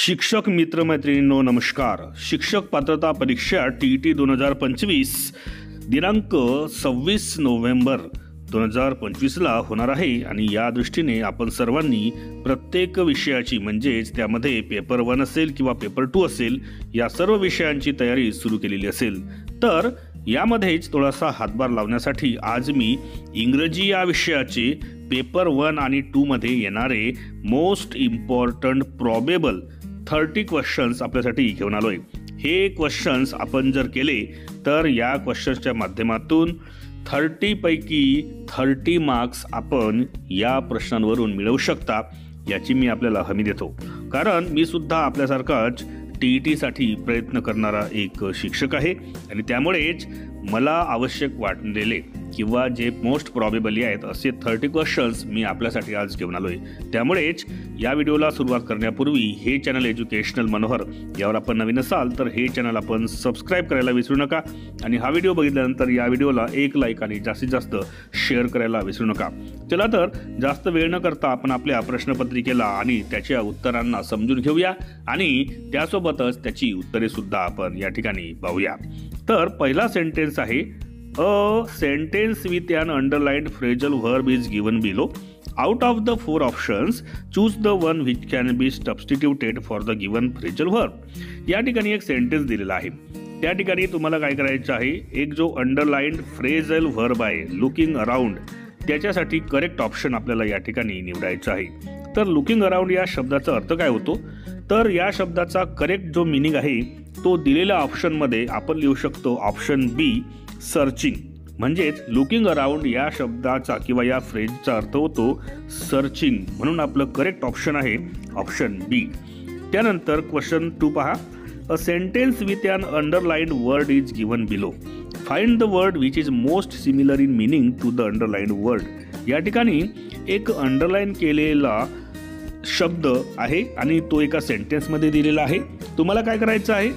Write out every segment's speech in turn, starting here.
शिक्षक मित्रमैत्रिणींनो नमस्कार। शिक्षक पात्रता परीक्षा TET 2025 दिनांक 26 नोव्हेंबर 2025ला होणार आहे आणि या दृष्टीने आपण सर्वांनी प्रत्येक विषयाची म्हणजेच त्यामध्ये पेपर 1 असेल किंवा पेपर 2 असेल या सर्व विषयांची तयारी सुरू केलेली असेल। तर यामध्येच थोडासा हातभार लावण्यासाठी आज मी इंग्रजी या विषयाचे पेपर 1 आणि 2 मध्ये येणारे मोस्ट इम्पॉर्टंट प्रॉबेबल 30 क्वेश्चन्स आपल्यासाठी घेऊन आलोय। हे क्वेश्चन्स आपण जर केले तर या क्वेश्चन्सच्या माध्यमातून 30 पैकी 30 मार्क्स आपण या प्रश्नांवरून मिळवू शकता याची मी आपल्याला हमी देतो। कारण मी सुद्धा आपल्यासारखाच TET साठी प्रयत्न करणारा एक शिक्षक आहे आणि त्यामुळेच मला आवश्यक वाटलेले किंवा जे मोस्ट प्रॉबेबली आहेत असे 30 क्वेश्चन्स मी आपल्यासाठी आज घेऊन आलोय। त्यामुळेच या व्हिडिओला सुरुवात करण्यापूर्वी हे चॅनल एज्युकेशनल मनोहर यावर आपण नवीन असाल तर हे चॅनल आपण सबस्क्राइब करायला विसरू नका आणि हा व्हिडिओ बघितल्यानंतर या व्हिडिओला एक लाईक आणि जास्तीत जास्त शेअर करायला विसरू नका। चला तर जास्त वेळ न करता आपण आपल्या प्रश्नपत्रिकेला आणि त्याच्या उत्तरांना समजून घेऊया आणि त्यासोबतच त्याची उत्तरे सुद्धा आपण या ठिकाणी पाहूया। तर पहिला सेंटेन्स आहे A sentence with an underlined phrasal verb is given below. Out of the 4 options, choose the one which can be substituted for the given phrasal verb. या ठिकाणी एक सेंटेन्स दिलेला आहे। त्या ठिकाणी तुम्हाला काय करायचं आहे, एक जो अंडरलाइंड फ्रेजल व्हर्ब आहे लुकिंग अराउंड त्याच्यासाठी करेक्ट ऑप्शन आपल्याला या ठिकाणी निवडायचा आहे। तर लुकिंग अराउंड या शब्दाचा अर्थ काय होतो, तर या शब्दाचा करेक्ट जो मीनिंग आहे तो दिलेल्या ऑप्शनमध्ये आपण लिहू शकतो ऑप्शन बी सर्चिंग। म्हणजेच लुकिंग अराउंड या शब्दाचा किंवा या फ्रेजचा अर्थ होतो सर्चिंग, म्हणून आपलं करेक्ट ऑप्शन आहे ऑप्शन बी। त्यानंतर क्वेश्चन 2 पहा, a sentence with an underlined word is given below, find the word which is most similar in meaning to the underlined word. या ठिकाणी एक अंडरलाइन केलेला शब्द आहे आणि तो एका सेंटेन्समध्ये दिलेला आहे। तुम्हाला काय करायचं आहे,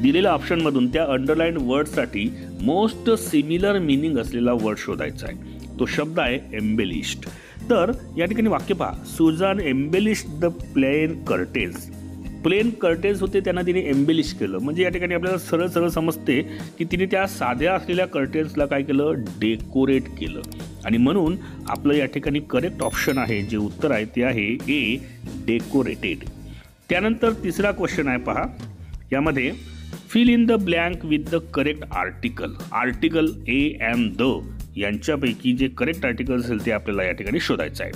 दिलेल्या ऑप्शनमधून त्या अंडरलाइंड वर्डसाठी मोस्ट सिमिलर मीनिंग असलेला वर्ड शोधायचा आहे। तो शब्द आहे एम्बेलिश्ड। तर या ठिकाणी वाक्य पहा, Susan embellished the plain curtains. Plain curtains होते त्यांना तिने एम्बेलिश केलं, म्हणजे या ठिकाणी आपल्याला सरळ सरळ समजते की तिने त्या साध्या असलेल्या कर्टेन्सला काय केलं, डेकोरेट केलं आणि म्हणून आपलं या ठिकाणी करेक्ट ऑप्शन आहे जे उत्तर आहे ते आहे ए डेकोरेटेड। त्यानंतर तिसरा क्वेश्चन आहे पहा, यामध्ये fill in the blank with the correct article. Article a and the यांच्यापैकी जे करेक्ट आर्टिकल असेल ते आपल्याला या ठिकाणी शोधायचं आहे।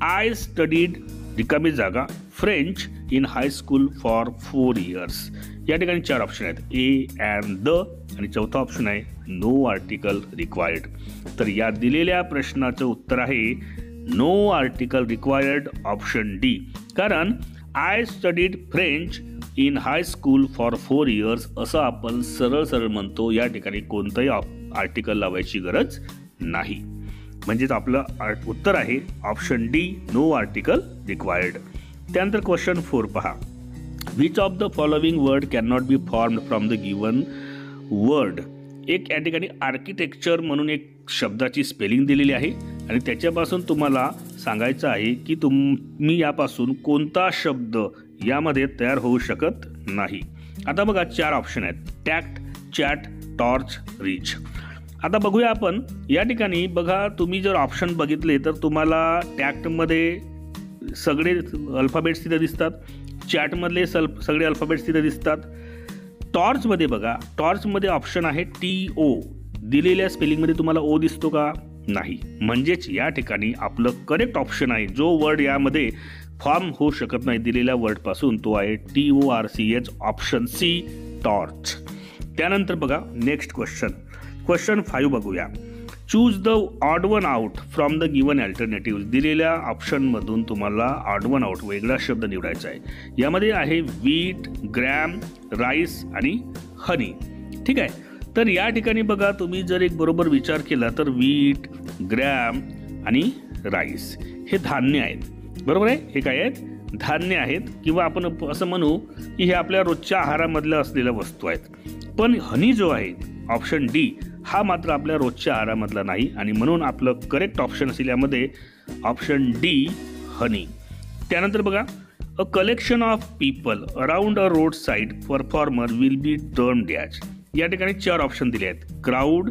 आय स्टडीड रिकामी जागा French in high school for 4 years। या ठिकाणी 4 ऑप्शन आहेत, ए अँड द आणि चौथा ऑप्शन आहे नो आर्टिकल रिक्वायर्ड। तर या दिलेल्या प्रश्नाचं उत्तर आहे no article required option D. कारण I studied French in high school for 4 years असं आपण सरळ सरळ म्हणतो, या ठिकाणी कोणतंही आर्टिकल लावायची गरज नाही। म्हणजेच आपलं उत्तर आहे option D no article required. त्यानंतर क्वेश्चन 4 पहा, which of the following word can not be formed from the given word. एक या ठिकाणी आर्किटेक्चर म्हणून एक शब्दाची स्पेलिंग दिलेली आहे आणि त्याच्यापासून तुम्हाला सांगायचं आहे की तुम्ही यापासून कोणता शब्द यामध्ये तयार होऊ शकत नाही। आता बघा 4 ऑप्शन आहेत, टॅक्ट, चॅट, टॉर्च, रीच। आता बघूया आपण या ठिकाणी बघा, तुम्ही जर ऑप्शन बघितले तर तुम्हाला टॅक्टमध्ये सगळे अल्फाबेट्स तिथे दिसतात, चॅटमधले सगळे अल्फाबेट्स तिथे दिसतात। टॉर्चमध्ये बघा, टॉर्चमध्ये ऑप्शन आहे TO, दिलेल्या स्पेलिंगमध्ये तुम्हाला ओ दिसतो का, नाही। म्हणजेच या ठिकाणी आपलं करेक्ट ऑप्शन आहे जो वर्ड यामध्ये फॉर्म होऊ शकत नाही दिलेल्या वर्डपासून तो आहे TORCH ऑप्शन सी टॉर्च। त्यानंतर बघा नेक्स्ट क्वेश्चन 5 बघूया, choose the odd one out from the given alternative. दिलेल्या ऑप्शनमधून तुम्हाला ऑड वन आउट वेगळा शब्द निवडायचा आहे। यामध्ये आहे व्हीट, ग्रॅम, राईस आणि हनी। ठीक आहे, तर या ठिकाणी बघा तुम्ही जर एक बरोबर विचार केला तर व्हीट, ग्रॅम आणि राईस हे धान्य आहेत, बरोबर आहे। हे काय आहेत, धान्य आहेत किंवा आपण असं म्हणू की हे आपल्या रोजच्या आहारामधल्या असलेल्या वस्तू आहेत। पण हनी जो आहे ऑप्शन डी हा मात्र आपल्या रोजच्या आहारामधला नाही आणि म्हणून आपलं करेक्ट ऑप्शन असेल यामध्ये ऑप्शन डी हनी। त्यानंतर बघा, a collection of people around a road side performer will be termed dash. या ठिकाणी 4 ऑप्शन दिले आहेत, क्राऊड,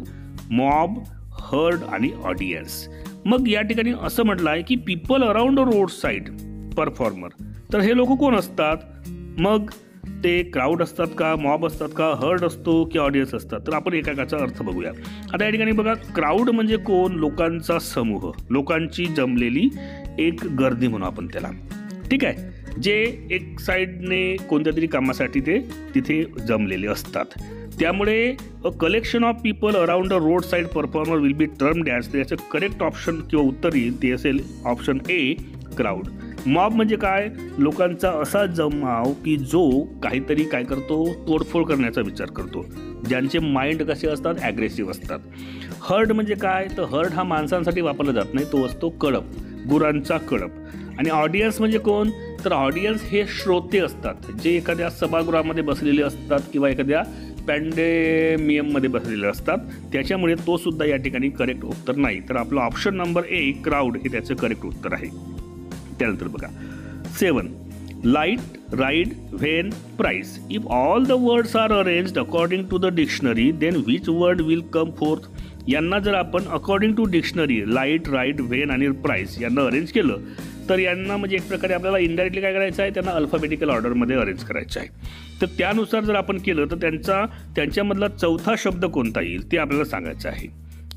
मॉब, हर्ड आणि ऑडियन्स. मग या ठिकाणी असं म्हटलं आहे की पीपल अराउंड अ रोड साईड परफॉर्मर, तर हे लोक कोण असतात? मग ते क्राऊड असतात का, मॉब असतात का, हर्ड असतो की ऑडियन्स असतात? तर आपण एकाचा अर्थ बघूया. आता या ठिकाणी बघा, क्राऊड म्हणजे कोण? लोकांचा समूह, लोकांची जमलेली एक गर्दी म्हणू आपण त्याला, ठीक आहे, जे एक साईडने कोणत्या तरी कामासाठी ते तिथे जमलेले असतात. त्यामुळे a collection of people around a road side performer will be termed as, त्याचं करेक्ट ऑप्शन किंवा उत्तर येईल ते असेल ऑप्शन ए, क्राऊड. मॉब म्हणजे काय? लोकांचा असा जमाव की जो काहीतरी काय करतो, तोडफोड करण्याचा विचार करतो, ज्यांचे माइंड कसे असतात, ॲग्रेसिव्ह असतात. हर्ड म्हणजे काय? तर हर्ड हा माणसांसाठी वापरला जात नाही, तो असतो कळप, गुरांचा कळप. आणि ऑडियन्स म्हणजे कोण? तर ऑडियन्स हे श्रोते असतात, जे एखाद्या सभागृहामध्ये बसलेले असतात किंवा एखाद्या पॅन्डेमियममध्ये बसलेले असतात. त्याच्यामुळे तो सुद्धा या ठिकाणी करेक्ट उत्तर नाही. तर आपलं ऑप्शन नंबर ए, क्राऊड, हे त्याचं करेक्ट उत्तर आहे. त्यानंतर बघा 7, light, ride, when, price. If all the words are arranged according to the dictionary then which word will come fourth. यांना जर आपण according to dictionary light, ride, when आणि प्राइस यांना अरेंज केलं तर यांना म्हणजे एक प्रकारे आपल्याला इनडायरेक्टली काय करायचं आहे, त्यांना अल्फाबेटिकल ऑर्डरमध्ये अरेंज करायचं आहे. तर त्यानुसार जर आपण केलं तर त्यांच्यामधला चौथा शब्द कोणता येईल ते आपल्याला सांगायचं आहे,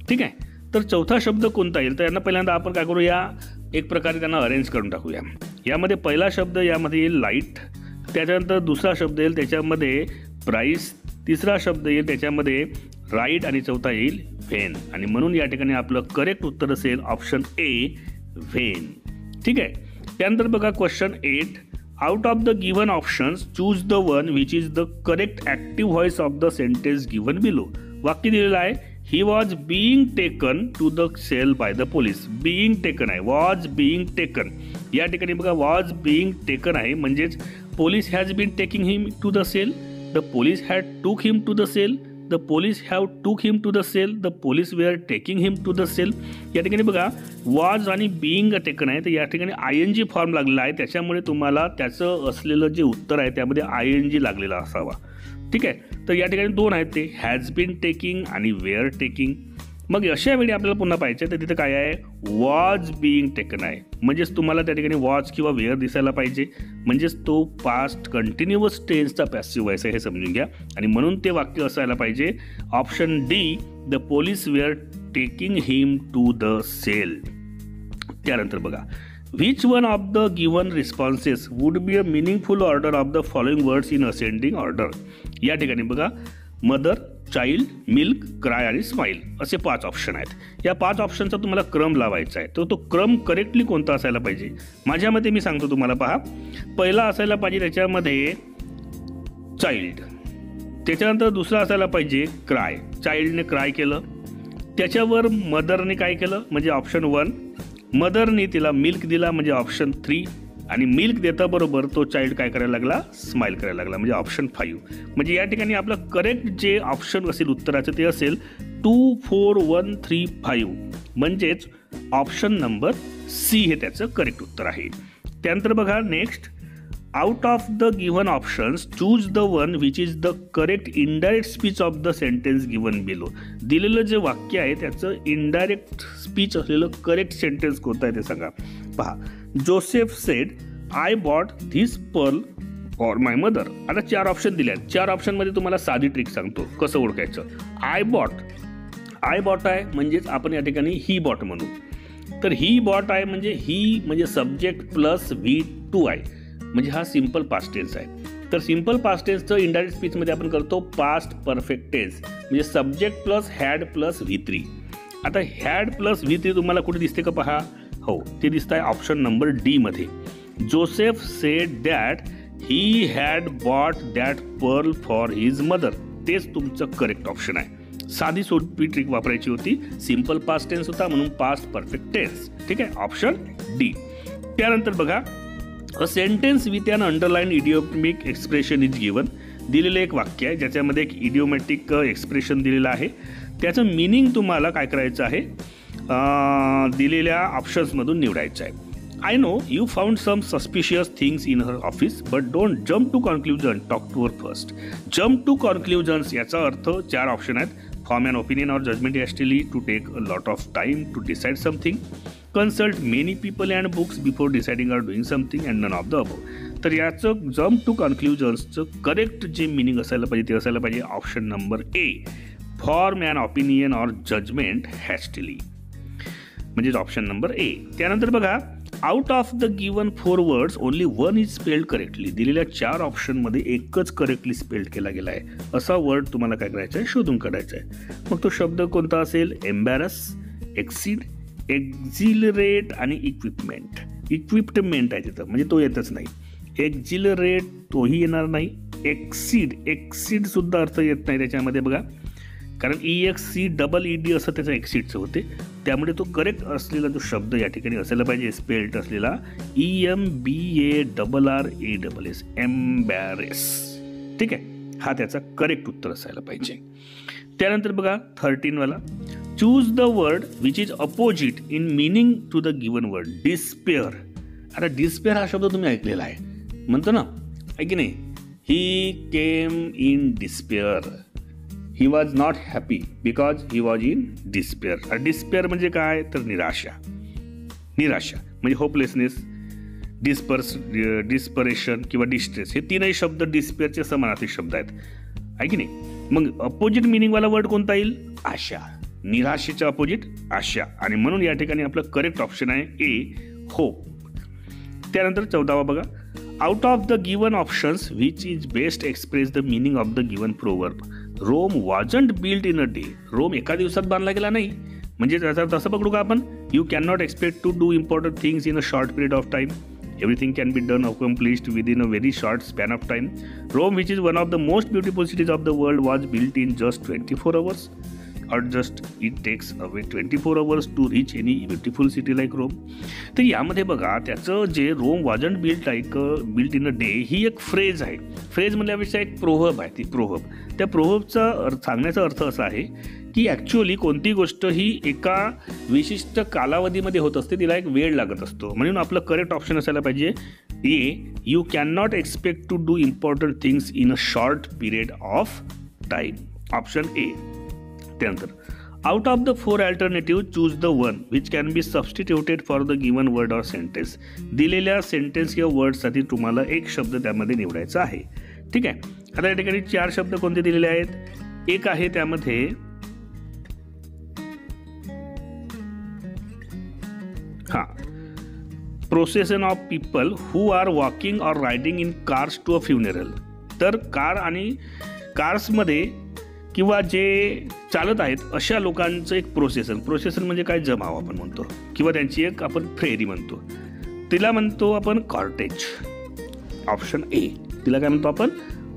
ठीक आहे. तर चौथा शब्द कोणता येईल? तर यांना पहिल्यांदा आपण काय करूया, एक प्रकारे त्यांना अरेंज करून टाकूया. यामध्ये पहिला शब्द यामध्ये येईल लाईट, त्याच्यानंतर दुसरा शब्द येईल त्याच्यामध्ये प्राइस, तिसरा शब्द येईल त्याच्यामध्ये राईड आणि चौथा येईल व्हेन. आणि म्हणून या ठिकाणी आपलं करेक्ट उत्तर असेल ऑप्शन ए, व्हेन, ठीक आहे. त्यानंतर बघा question 8, out of the given options choose the one which is the correct active voice of the sentence given below. वाक्य दिलेलं आहे, he was being taken to the cell by the police. Being taken आहे, was being taken. या ठिकाणी बघा was being taken आहे म्हणजेच police has been taking him to the cell, the police had took him to the cell, the police have took him to the cell, the police were taking him to the cell. या ठिकाणी बघा was आणि being taken आहे, तर या ठिकाणी ING form लागलेला आहे, त्याच्यामुळे तुम्हाला त्याचं असलेलं जे उत्तर आहे त्यामध्ये ING लागलेला असावा, ठीक आहे. तर या ठिकाणी 2 आहेत, ते हॅज बीन टेकिंग आणि वेअर टेकिंग. मग अशा वेळी आपल्याला पुन्हा पाहिजे तर तिथे काय आहे, वॉज बिईंग टेकन आहे, म्हणजेच तुम्हाला त्या ठिकाणी वॉज किंवा वेअर दिसायला पाहिजे, म्हणजेच तो पास्ट कंटिन्युअस टेन्सचा पॅसिव्ह व्हॉइस आहे हे समजून घ्या. आणि म्हणून ते वाक्य असायला पाहिजे option D, the police were taking him to the cell. त्यानंतर बघा which one of the given responses would be a meaningful order of the following words in ascending order. या ठिकाणी बघा मदर, चाइल्ड, मिल्क, क्राय आणि smile असे 5 option आहेत. या 5 ऑप्शनचा तुम्हाला क्रम लावायचा आहे, तर तो क्रम करेक्टली कोणता असायला पाहिजे? माझ्या मते मी सांगतो तुम्हाला, पहा, पहिला असायला पाहिजे त्याच्यामध्ये चाइल्ड, त्याच्यानंतर दुसरा असायला पाहिजे क्राय, चाइल्डने क्राय केलं, त्याच्यावर मदरने काय केलं म्हणजे ऑप्शन 1, मदरने तिला मिल्क दिला म्हणजे ऑप्शन 3, आणि मिल्क देता बरोबर तो चाइल्ड काय करायला लागला, स्माइल करायला लागला म्हणजे ऑप्शन 5. म्हणजे या ठिकाणी आपलं करेक्ट जे ऑप्शन असेल उत्तराचं ते असेल 2, 4, 1, 3, 5 म्हणजेच ऑप्शन नंबर सी हे त्याचं करेक्ट उत्तर आहे. त्यानंतर बघा next, out of the given options choose the one which is the correct indirect speech of the sentence given below. दिलेलं जे वाक्य आहे त्याचं इनडायरेक्ट स्पीच असलेलं करेक्ट सेंटेन्स कोणतं आहे ते सांगा. पहा, Joseph said I bought this pearl for my mother. आता 4 ऑप्शन दिले आहेत, 4 ऑप्शनमध्ये तुम्हाला साधी ट्रिक सांगतो कसं ओळखायचं. आय बॉट आहे म्हणजेच आपण या ठिकाणी ही बॉट म्हणू, तर ही बॉट आहे म्हणजे ही म्हणजे सब्जेक्ट प्लस V2 आहे म्हणजे हा सिम्पल पास्ट टेन्स आहे. तर सिम्पल पास्ट टेन्सचं इनडायरेक्ट स्पीचमध्ये आपण करतो पास्ट परफेक्ट टेन्स म्हणजे subject plus had plus V3. आता हॅड प्लस V3 तुम्हाला कुठे दिसते का पहा, हो ते दिसत आहे ऑप्शन नंबर डी मध्ये. Joseph said that he had bought that pearl for his mother, तेच तुमचं करेक्ट ऑप्शन आहे. साधी सोपी ट्रिक वापरायची होती, सिम्पल पास्ट टेन्स होता म्हणून पास्ट परफेक्ट टेन्स, ठीक आहे, ऑप्शन डी. त्यानंतर बघा a sentence with an underline idiomatic expression is given. दिलेलं एक वाक्य आहे ज्याच्यामध्ये एक इडिओमॅटिक एक्सप्रेशन दिलेलं आहे, त्याचं मिनिंग तुम्हाला काय करायचं आहे दिलेल्या ऑप्शन्समधून निवडायचं आहे. I know you found some suspicious things in her office, but don't jump to conclusion. Talk to her first. Jump to conclusions याचा अर्थ 4 ऑप्शन आहेत. Form an opinion or judgment hastily, to take a lot of time to decide something, consult many people and books before deciding or doing something, and none of the above. तर याचं jump to कन्क्ल्युजन्सचं correct जे meaning असायला पाहिजे ते असायला पाहिजे option number A, form an opinion or judgement hastily, म्हणजे ऑप्शन नंबर ए. त्यानंतर बघा, out of the given 4 words only 1 is spelled correctly. दिलेल्या 4 ऑप्शनमध्ये एकच करेक्टली स्पेल्ड केला गेला आहे असा वर्ड तुम्हाला काय करायचा आहे, शोधून काढायचा आहे. मग तो शब्द कोणता असेल? एम्बॅरस, एक्सीड, एक्झिलरेट आणि इक्विपमेंट. इक्विपमेंट आहे तिथं, म्हणजे तो येतच नाही. एक्झिलरेट तोही येणार नाही. एक्सीड सुद्धा अर्थ येत नाही त्याच्यामध्ये बघा, कारण EXCEED असं त्याचं एक्सीडचं होते. त्यामुळे तो करेक्ट असलेला जो शब्द या ठिकाणी असायला पाहिजे स्पेल्ड असलेला EMBARRASS, एम्बॅरेस. ठीक आहे, हा त्याचा करेक्ट उत्तर असायला पाहिजे. त्यानंतर बघा 13 वाला, choose the word which is opposite in meaning to the given word. Despair. आता डिस्पेअर हा शब्द तुम्ही ऐकलेला आहे, म्हणतो ना, आहे की नाही? He came in despair. He was not happy because he was in despair. Despair म्हणजे काय? तर निराशा. निराशा म्हणजे होपलेसनेस, डिस्परेशन किंवा डिस्ट्रेस, हे 3ही शब्द डिस्पेअरचे समानार्थी शब्द आहेत, आहे की नाही? मग अपोजिट मिनिंगवाला वर्ड कोणता येईल? आशा. निराशेच्या अपोजिट आशा, आणि म्हणून या ठिकाणी आपलं करेक्ट ऑप्शन आहे ए, होप. त्यानंतर 14वा बघा, out of the given options which is best express the meaning of the given proverb. Rome wasn't built in a day. Rome एका दिवसात बांधला गेला नाही, म्हणजे त्याचा तसं पकडू का आपण? You can not expect to do important things in a short period of time. Everything can be done accomplished within a very short span of time. Rome, which is one of the most beautiful cities of the world, was built in just 24 hours. Or just it takes away 24 hours to reach any beautiful city like Rome. तर यामध्ये बघा, त्याचं जे Rome wasn't built in a day ही एक phrase आहे. Phrase म्हणल्यापेक्षा एक proverb आहे. ती प्रोव्हर्ब, त्या प्रोव्हर्बचा सांगण्याचा अर्थ असा आहे की ॲक्च्युअली कोणती गोष्ट ही एका विशिष्ट कालावधीमध्ये होत असते, तिला एक वेळ लागत असतो. म्हणून आपलं करेक्ट ऑप्शन असायला पाहिजे A, you can not expect to do important things in a short period of time. Option A. त्यानंतर out of the 4 alternative choose the one which can be substituted for the given word or sentence. दिलेल्या sentence किंवा वर्डसाठी तुम्हाला एक शब्द त्यामध्ये निवडायचा आहे. ठीक आहे, आता या ठिकाणी 4 शब्द कोणते दिलेले आहेत? एक आहे त्यामध्ये procession of people who are walking or riding in cars to a funeral. तर कार आणि कार्समध्ये किंवा जे चालत आहेत अशा लोकांचं एक प्रोसेशन म्हणजे काय? जमाव आपण म्हणतो, किंवा त्यांची एक आपण फेरी म्हणतो, तिला म्हणतो आपण कॉर्टेज. ऑप्शन ए, तिला काय म्हणतो आपण?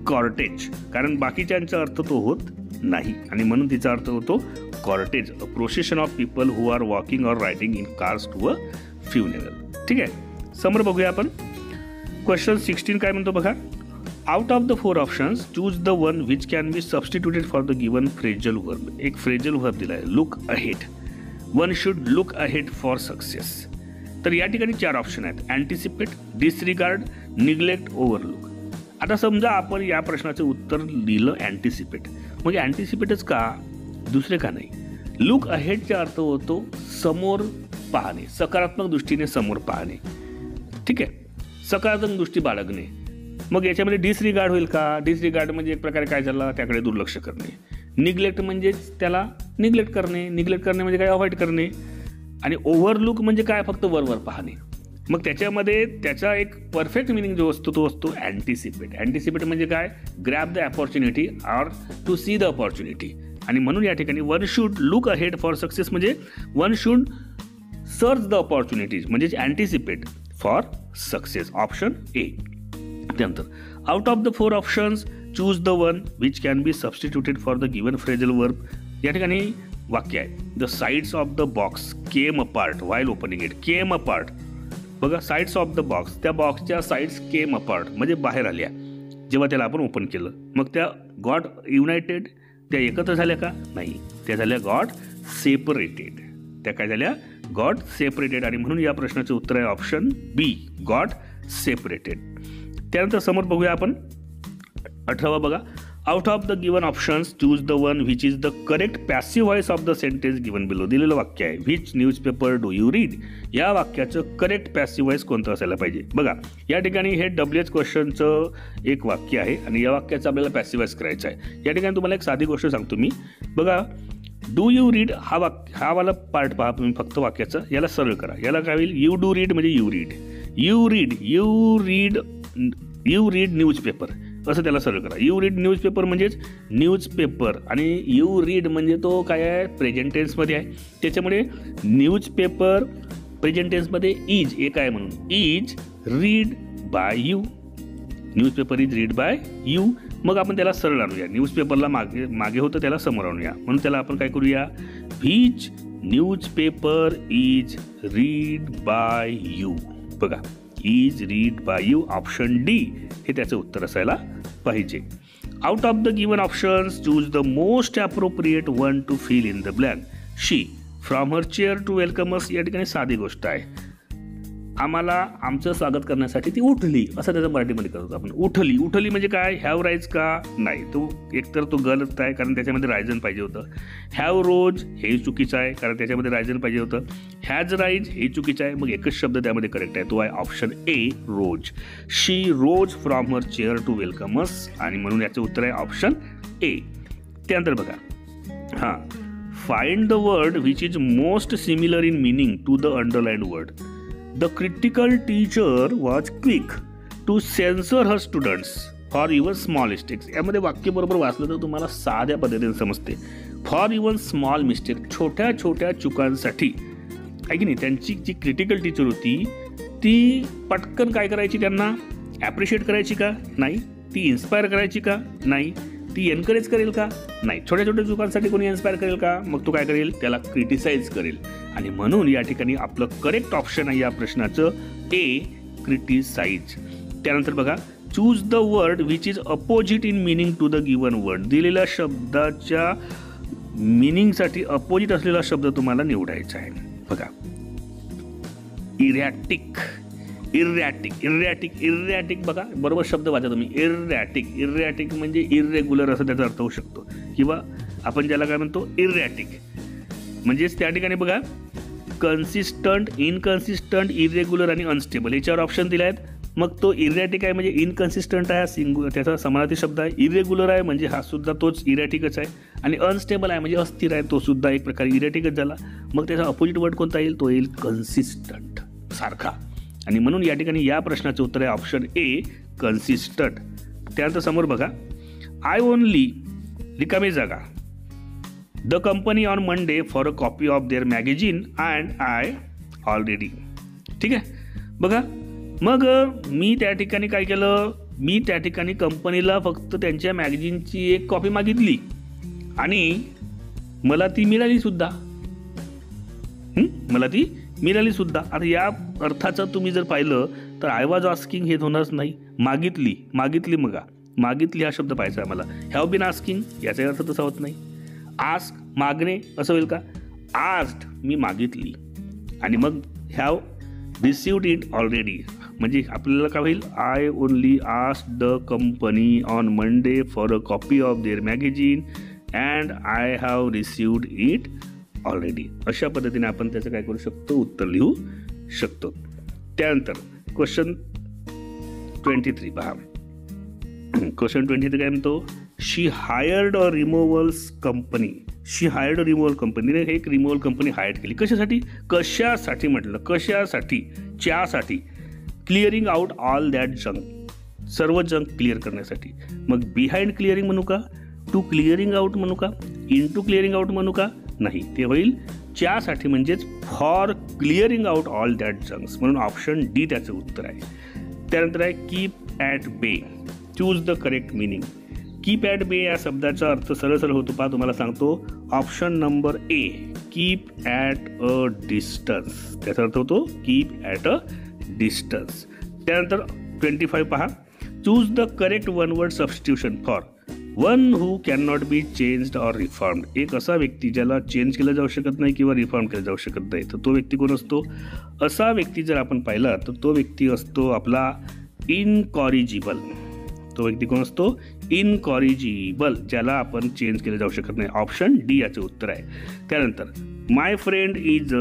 कॉर्टेज. कारण बाकीच्यांचा अर्थ तो होत नाही, आणि म्हणून तिचा अर्थ होतो cortege, a procession of people who are walking or riding in cars to a funeral. ठीक आहे, समोर बघूया आपण. क्वेश्चन 16 काय म्हणतो बघा, out of the 4 options choose the one which can be substituted for the given phrasal verb. एक phrasal verb दिला आहे, look ahead. One should look ahead for success. तर या ठिकाणी 4 ऑप्शन आहेत, अँटिसिपेट, डिसरिगार्ड, निग्लेक्ट, ओव्हरलुक. आता समजा आपण या प्रश्नाचं उत्तर लिहिलं अँटिसिपेट, म्हणजे अँटिसिपेटच का, दुसरे का नाही? लुक अहेडचा अर्थ होतो समोर पाहणे, सकारात्मक दृष्टीने समोर पाहणे. ठीक आहे, सकारात्मक दृष्टी बाळगणे. मग याच्यामध्ये डिसरिगार्ड होईल का? डिसरिगार्ड म्हणजे एक प्रकारे काय झालं, त्याकडे दुर्लक्ष करणे. निग्लेक्ट म्हणजे त्याला निग्लेक्ट करणे. निग्लेक्ट करणे म्हणजे काय? अवॉइड करणे. आणि ओव्हरलुक म्हणजे काय? फक्त वरवर पाहणे. मग त्याच्यामध्ये त्याचा एक परफेक्ट मिनिंग जो असतो तो असतो अँटिसिपेट. अँटिसिपेट म्हणजे काय? Grab the opportunity or to see the opportunity. आणि म्हणून या ठिकाणी one should look ahead for success म्हणजे one should search the opportunities, म्हणजे anticipate for success. Option A. त्यानंतर out of the 4 options choose the one which can be substituted for the given phrasal verb. या ठिकाणी वाक्य आहे, the sides of the box came apart while opening it. Came apart बघा, sides of the box, त्या बॉक्सच्या sides केम apart म्हणजे बाहेर आल्या जेव्हा त्याला आपण ओपन केलं. मग त्या गॉट युनायटेड, त्या एकत्र झाल्या का? नाही, त्या झाल्या गॉट सेपरेटेड. त्या काय झाल्या? गॉट सेपरेटेड आणि म्हणून या प्रश्नाचे उत्तर आहे ऑप्शन बी गॉट सेपरेटेड. त्यानंतर समोर बघूया आपण 18वा बघा. Out of the given options choose the one which is the correct passive voice of the sentence given below. दिलेलं वाक्य आहे which newspaper do you read. या वाक्याचं करेक्ट पॅसिव्ह व्हॉइस कोणतं असायला पाहिजे. बघा या ठिकाणी हे WH क्वेश्चनचं एक वाक्य आहे आणि या वाक्याचं आपल्याला पॅसिव्ह व्हॉइस करायचं आहे. या ठिकाणी तुम्हाला एक साधी गोष्ट सांगतो मी. बघा डू यू रीड हा वाला पार्ट पहा तुम्ही फक्त वाक्याचा. याला सरळ करा. याला काय होईल यू डू रीड म्हणजे यू रीड न्यूजपेपर असं त्याला सरळ करा. यू रीड न्यूजपेपर म्हणजेच न्यूजपेपर आणि यू रीड म्हणजे तो काय आहे प्रेझेंट टेन्समध्ये आहे. त्याच्यामुळे न्यूजपेपर प्रेझेंट टेन्समध्ये इज एक आहे म्हणून is read by you. Newspaper is read by you. मग आपण त्याला सरळ आणूया. न्यूजपेपरला मागे होतं त्याला समोर आणूया. म्हणून त्याला आपण काय करूया which newspaper is read by you. बघा is read by you option D हे त्याचं उत्तर असायला पाहिजे. Out of the given options choose the most appropriate one to fill in the blank. She from her chair to welcome us. या ठिकाणी साधी गोष्ट आहे. आम्हाला आमचं स्वागत करण्यासाठी ती उठली असं त्याचं मराठीमध्ये करतो आपण. उठली म्हणजे काय हॅव राईज का नाही. तो एकतर तो गलत आहे कारण त्याच्यामध्ये रायझन पाहिजे होतं. हॅव रोज हे चुकीचं आहे कारण त्याच्यामध्ये रायझन पाहिजे होतं. हॅज राईज हे चुकीचं आहे. मग एकच शब्द त्यामध्ये करेक्ट आहे तो आहे option A rose. She rose from her chair to welcome us आणि म्हणून याचं उत्तर आहे ऑप्शन ए. त्यानंतर बघा find the word which is most similar in meaning to the underlined word. The critical teacher was quick to censor her students for even small mistakes. यामध्ये वाक्य बरोबर वाचलं तर तुम्हाला साध्या पद्धतीने समजते. फॉर इवन स्मॉल मिस्टेक छोट्या छोट्या चुकांसाठी आहे की नाही. त्यांची जी क्रिटिकल टीचर होती ती पटकन काय करायची त्यांना ॲप्रिशिएट करायची का नाही. ती इन्स्पायर करायची का नाही. ती एनकरेज करेल का नाही. छोट्या छोट्या चुकांसाठी कोणी इन्स्पायर करेल का मग तो काय करेल त्याला क्रिटिसाइज करेल. आणि म्हणून या ठिकाणी आपलं करेक्ट ऑप्शन आहे या प्रश्नाचं ए क्रिटिसाइज. त्यानंतर बघा choose the word which is opposite in meaning to the given word. दिलेल्या शब्दाच्या मिनिंगसाठी अपोजिट असलेला शब्द तुम्हाला निवडायचा आहे. बघा इरॅटिक बघा बरोबर शब्द वाचा तुम्ही. इरॅटिक म्हणजे इरेग्युलर असं त्याचा अर्थ होऊ शकतो किंवा आपण ज्याला काय म्हणतो इरॅटिक म्हणजेच त्या ठिकाणी बघा कन्सिस्टंट इनकन्सिस्टंट इरेग्युलर आणि अनस्टेबल याच्यावर ऑप्शन दिले आहेत. मग तो इरॅटिक आहे म्हणजे इनकन्सिस्टंट आहे त्याचा समानार्थी शब्द आहे. इरेग्युलर आहे म्हणजे हा सुद्धा तोच इरॅटिकच आहे आणि अनस्टेबल आहे म्हणजे अस्थिर आहे तो सुद्धा एक प्रकारे इरॅटिकच झाला. मग त्याचा अपोजिट वर्ड कोणता येईल तो येईल कन्सिस्टंट सारखा. आणि म्हणून या ठिकाणी या प्रश्नाचं उत्तर आहे ऑप्शन ए कन्सिस्टंट. त्यानंतर समोर बघा आय ओनली रिकामी जागा the company on Monday for a copy of their magazine and I already. ठीक आहे बघा मग मी त्या ठिकाणी काय केलं मी त्या ठिकाणी कंपनीला फक्त त्यांच्या मॅगझिनची एक कॉपी मागितली आणि मला ती मिळाली सुद्धा. आता या अर्थाचं तुम्ही जर पाहिलं तर आय वॉज आस्किंग हे होणारच नाही. मागितली हा शब्द पाहायचा आहे मला. हॅव बीन आस्किंग याचा अर्थ तसा होत नाही. आस्क मागणे असं होईल का. आस्क्ड मी मागितली आणि मग हॅव रिसिव्ड इट ऑलरेडी म्हणजे आपल्याला काय होईल I only asked the company on Monday for a copy of their magazine and I have received it already. अशा पद्धतीने आपण त्याचं काय करू शकतो उत्तर लिहू शकतो. त्यानंतर क्वेश्चन 23 पहा. क्वेश्चन 23 काय म्हणतो she hired a removals company. ने एक रिमूव्हल कंपनी हायर केली. कशासाठी म्हटलं च्यासाठी clearing out all that junk सर्व जंक क्लिअर करण्यासाठी. मग बिहाइंड क्लिअरिंग म्हणू का टू क्लिअरिंग आउट म्हणू का इन टू क्लिअरिंग आउट म्हणू का नाही. ते होईल च्यासाठी म्हणजेच for clearing out all that junks म्हणून ऑप्शन डी त्याचं उत्तर आहे. त्यानंतर आहे कीप ॲट बे. Choose the correct meaning. Keep at बे या शब्दाचा अर्थ सरळ होतो पहा तुम्हाला सांगतो option number A keep at a distance. त्याचा अर्थ होतो कीप ॲट अ डिस्टन्स. त्यानंतर 25 पहा choose the correct one word substitution for. One who can not be changed or reformed, एक असा व्यक्ती ज्याला चेंज केलं जाऊ शकत नाही किंवा रिफॉर्म केलं जाऊ शकत नाही, तर तो व्यक्ती कोण असतो? असा व्यक्ती जर आपण पाहिला तर तो व्यक्ती असतो आपला इनकॉरिजिबल. तो व्यक्ती कोण असतो? इनकॉरिजिबल, ज्याला आपण चेंज केलं जाऊ शकत नाही. ऑप्शन डी याचं उत्तर आहे. त्यानंतर माय फ्रेंड इज,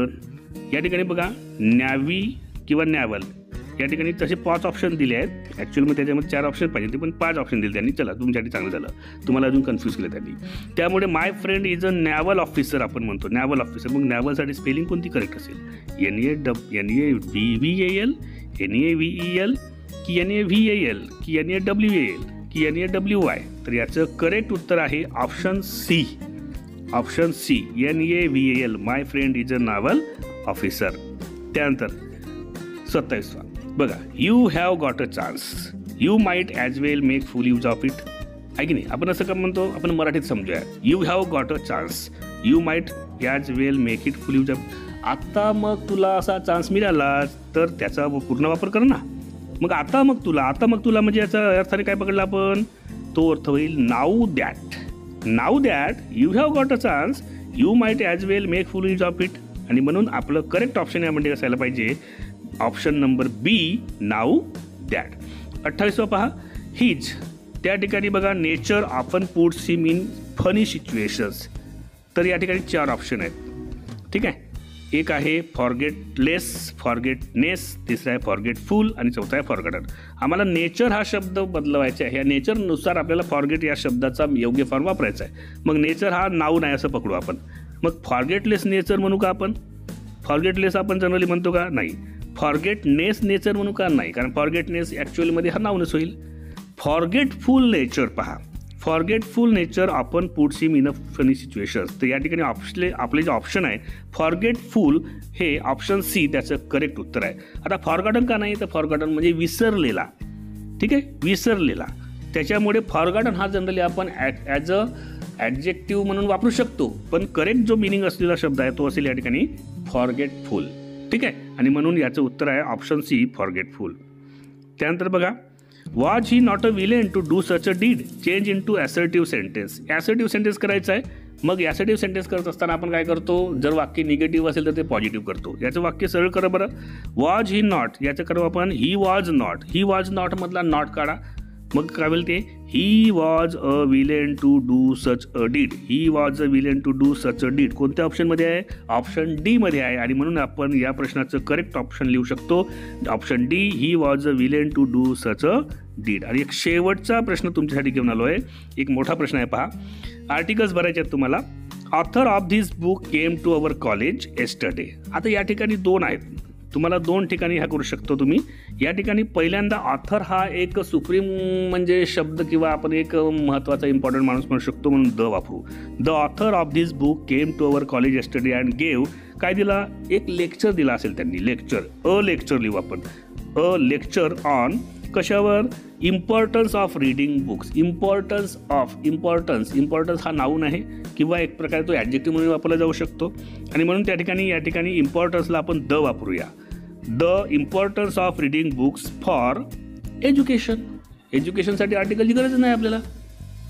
या ठिकाणी बघा नॅव्ही किंवा नॅव्हल, या ठिकाणी तसे 5 ऑप्शन दिले आहेत. ॲक्च्युअली त्याच्यामध्ये 4 ऑप्शन पाहिजे ते, पण 5 ऑप्शन दिले त्यांनी. चला तुमच्यासाठी चांगलं झालं, तुम्हाला अजून कन्फ्यूज केलं त्यांनी. त्यामुळे my friend is a naval officer आपण म्हणतो, नॅव्हल ऑफिसर. मग नॅव्हलसाठी स्पेलिंग कोणती करेक्ट असेल? NAVVAL, NAVEL की NAVAL की NAWAL की NAWY? तर याचं करेक्ट उत्तर आहे option C. Option C, NAVAL, my friend is a naval officer. त्यानंतर 27 बघा, you have got a chance, you might as well make full use of it, आहे की नाही? आपण असं का म्हणतो? आपण मराठीत समजूया. You have got a chance, you might as well make it full use of. आता मग तुला असा चान्स मिळाला तर त्याचा पूर्ण वापर कर ना. मग आता मग तुला म्हणजे याचा अर्थाने काय पकडला आपण? तो अर्थ होईल now that. Now that you have got a chance, you might as well make full use of it. आणि म्हणून आपलं करेक्ट ऑप्शन यामध्ये असायला पाहिजे option number B, now that. 28 पहा, हिज, त्या ठिकाणी बघा nature often puts him in funny situations. तर या ठिकाणी 4 ऑप्शन आहेत. ठीक आहे, एक आहे फॉरगेटलेस, फॉरगेटनेस, तिसरा आहे फॉरगेटफुल आणि चौथा आहे फॉरगॉटन. आम्हाला नेचर हा शब्द बदलवायचा आहे. या नेचरनुसार आपल्याला फॉरगेट या शब्दाचा योग्य फॉर्म वापरायचा आहे. मग नेचर हा नाव नाही असं पकडू आपण. मग फॉरगेटलेस नेचर म्हणू का आपण? फॉरगेटलेस आपण जनरली म्हणतो का? नाही. फॉरगेटनेस नेचर म्हणू का? नाही, कारण फॉरगेटनेस ॲक्च्युअलीमध्ये हा नाऊनच होईल. फॉरगेटफुल नेचर पहा, फॉरगेटफुल नेचर आपण puts him in a funny situations. तर या ठिकाणी आपले जे ऑप्शन आहे फॉरगेटफुल हे ऑप्शन सी त्याचं करेक्ट उत्तर आहे. आता फॉरगॉटन का नाही? तर फॉरगॉटन म्हणजे विसरलेला. ठीक आहे, विसरलेला. त्याच्यामुळे फॉरगॉटन हा जनरली आपण ॲज अ ॲडजेक्टिव्ह म्हणून वापरू शकतो, पण करेक्ट जो मिनिंग असलेला शब्द आहे तो असेल या ठिकाणी फॉरगेटफुल. ठीक आहे, आणि म्हणून याचं उत्तर आहे ऑप्शन सी, फॉरगेटफुल. त्यानंतर बघा, was he not a villain to do such a deed, change into assertive sentence. Assertive sentence करायचं आहे. मग ॲसर्टिव्ह सेंटेन्स करत असताना आपण काय करतो? जर वाक्य निगेटिव्ह असेल तर ते पॉझिटिव्ह करतो. याचं वाक्य सरळ करा बरं. वॉज ही नॉट, याचं करू आपण he was not. He was not मधला नॉट काढा. मग काय होईल ते? He was a villain to do such a deed. He was a villain to do such a deed कोणत्या ऑप्शनमध्ये आहे? ऑप्शन डी मध्ये आहे. आणि म्हणून आपण या प्रश्नाचं करेक्ट ऑप्शन लिहू शकतो option D, he was a villain to do such a deed. आणि एक शेवटचा प्रश्न तुमच्यासाठी घेऊन आलो आहे. एक मोठा प्रश्न आहे पहा. आर्टिकल्स भरायचे आहेत तुम्हाला. Author of this book came to our college yesterday. आता या ठिकाणी 2 आहेत, तुम्हाला 2 ठिकाणी हा करू शकतो तुम्ही. या ठिकाणी पहिल्यांदा ऑथर हा एक सुप्रीम म्हणजे शब्द किंवा आपण एक महत्त्वाचा इम्पॉर्टंट माणूस म्हणू शकतो, म्हणून द वापरू. The author of this book came to our college yesterday and gave, काय दिला? एक लेक्चर दिला असेल त्यांनी, लेक्चर. अ लेक्चर लिहू आपण. अ लेक्चर ऑन कशावर? Importance of reading books. Importance हा नाऊन आहे किंवा एक प्रकारे तो ॲडजेक्टिव्ह म्हणून वापरला जाऊ शकतो. आणि म्हणून या ठिकाणी इम्पॉर्टन्सला आपण द वापरूया. The importance of reading books for education. एज्युकेशनसाठी आर्टिकलची गरज नाही आपल्याला,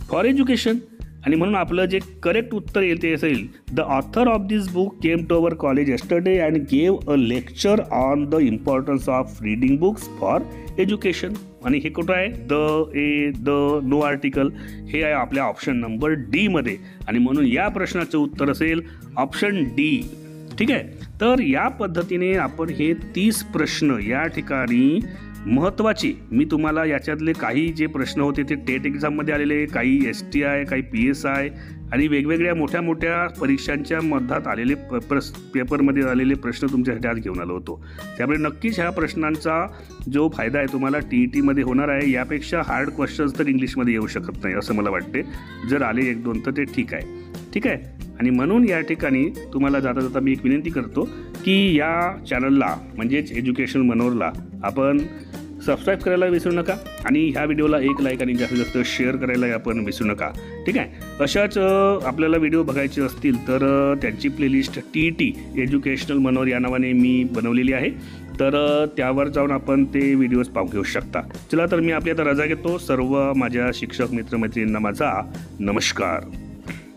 फॉर एज्युकेशन. आणि म्हणून आपलं जे करेक्ट उत्तर येईल ते असेल the author of this book came to our college yesterday and gave a lecture on the importance of reading books for education. आणि हे कुठं आहे? द नो आर्टिकल हे आहे आपल्या ऑप्शन नंबर डी मध्ये. आणि म्हणून या प्रश्नाचं उत्तर असेल ऑप्शन डी. ठीक आहे, तर या पद्धतीने आपण हे 30 प्रश्न या ठिकाणी महत्त्वाचे, मी तुम्हाला याच्यातले काही जे प्रश्न होते ते टेट एक्झाममध्ये आलेले, काही STI, काही PSI आणि वेगवेगळ्या मोठ्या मोठ्या परीक्षांच्या मधात आलेले पेपरमध्ये आलेले प्रश्न तुमच्यासाठी आज घेऊन आलो होतो. त्यामुळे नक्कीच ह्या प्रश्नांचा जो फायदा आहे तुम्हाला TETमध्ये होणार आहे. यापेक्षा हार्ड क्वेश्चन्स तर इंग्लिशमध्ये येऊ शकत नाही असं मला वाटते. जर आले 1-2 तर ते ठीक आहे. ठीक आहे, आणि म्हणून या ठिकाणी तुम्हाला जाता जाता मी एक विनंती करतो की या चॅनलला म्हणजेच एज्युकेशन मनोरला आपण सबस्क्राईब करायला विसरू नका आणि ह्या व्हिडिओला एक लाईक आणि जास्तीत जास्त शेअर करायला आपण विसरू नका. ठीक आहे, अशाच आपल्याला व्हिडिओ बघायचे असतील तर त्यांची प्लेलिस्ट TET एज्युकेशनल मनोर या नावाने मी बनवलेली आहे, तर त्यावर जाऊन आपण ते व्हिडिओज पाहू घेऊ शकता. चला तर मी आपली आता रजा घेतो. सर्व माझ्या शिक्षक मित्रमैत्रिणींना माझा नमस्कार.